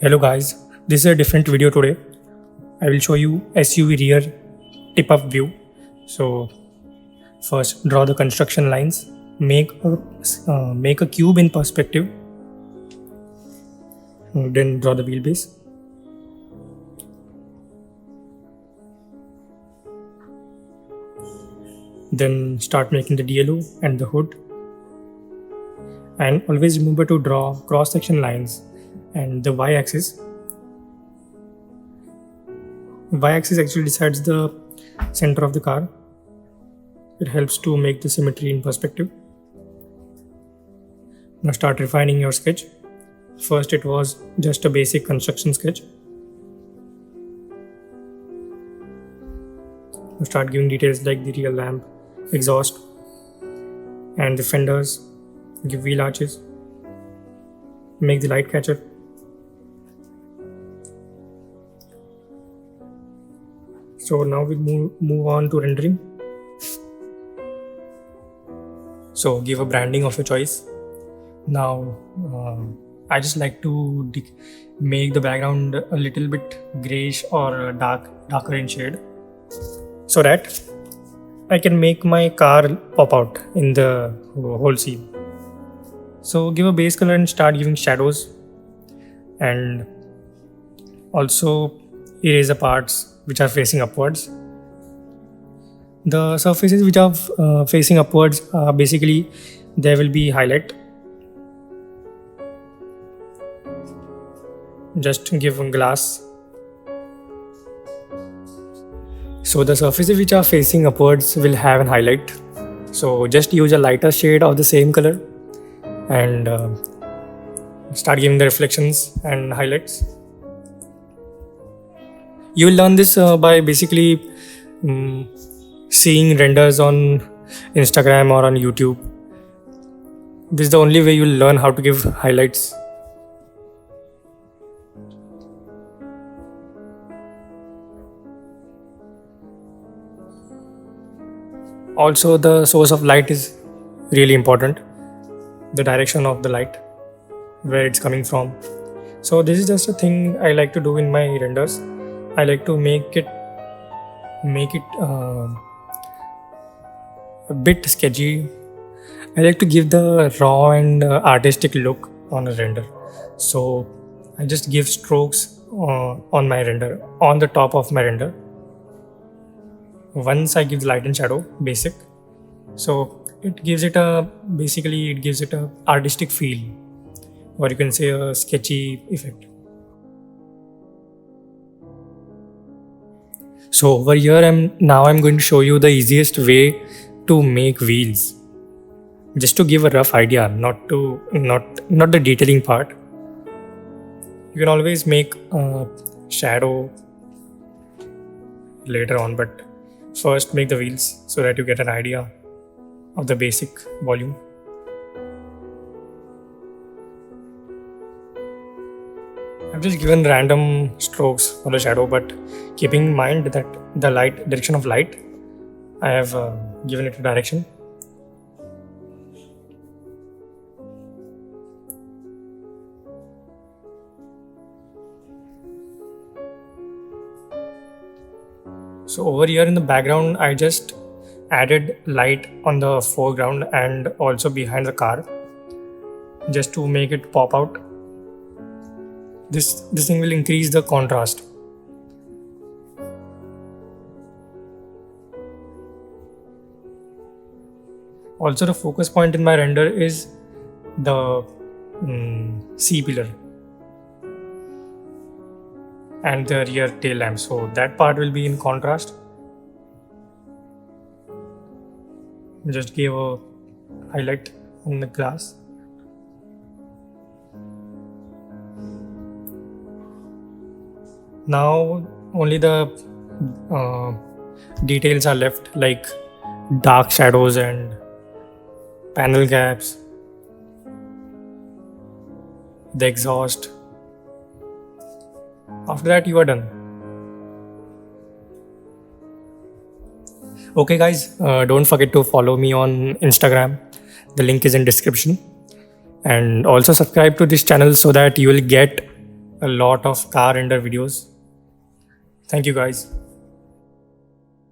Hello guys, this is a different video today. I will show you SUV rear tip up view. So first draw the construction lines, make a cube in perspective, then draw the wheelbase. Then start making the DLO and the hood. And always remember to draw cross section lines and the y-axis. Y-axis actually decides the center of the car. It helps to make the symmetry in perspective. Now start refining your sketch. First it was just a basic construction sketch. Now start giving details like the rear lamp, exhaust, and the fenders. Give wheel arches. Make the light catcher. So now we'll move on to rendering. So give a branding of your choice. Now I just like to make the background a little bit grayish or darker in shade, so that I can make my car pop out in the whole scene. So give a base color and start giving shadows, and also erase the parts which are facing upwards. The surfaces which are facing upwards, basically there will be highlight. Just give a glass. So the surfaces which are facing upwards will have an highlight. So just use a lighter shade of the same color and start giving the reflections and highlights. You will learn this by basically seeing renders on Instagram or on YouTube. This is the only way you will learn how to give highlights. Also, the source of light is really important. The direction of the light, where it's coming from. So this is just a thing I like to do in my renders. I like to make it a bit sketchy. I like to give the raw and artistic look on a render. So I just give strokes on my render, on the top of my render. Once I give the light and shadow basic, so it gives it a artistic feel, or you can say a sketchy effect. So over here I'm going to show you the easiest way to make wheels, just to give a rough idea, not the detailing part. You can always make a shadow later on, but first make the wheels so that you get an idea of the basic volume. I've just given random strokes for the shadow, but keeping in mind that the direction of light, I have given it a direction. So over here in the background, I just added light on the foreground and also behind the car, just to make it pop out. This thing will increase the contrast. Also, the focus point in my render is the C pillar and the rear tail lamp, so that part will be in contrast. Just give a highlight on the glass. Now only the details are left, like dark shadows and panel gaps, the exhaust. After that, you are done. Okay guys, don't forget to follow me on Instagram. The link is in description. And also subscribe to this channel so that you will get a lot of car render videos. Thank you guys.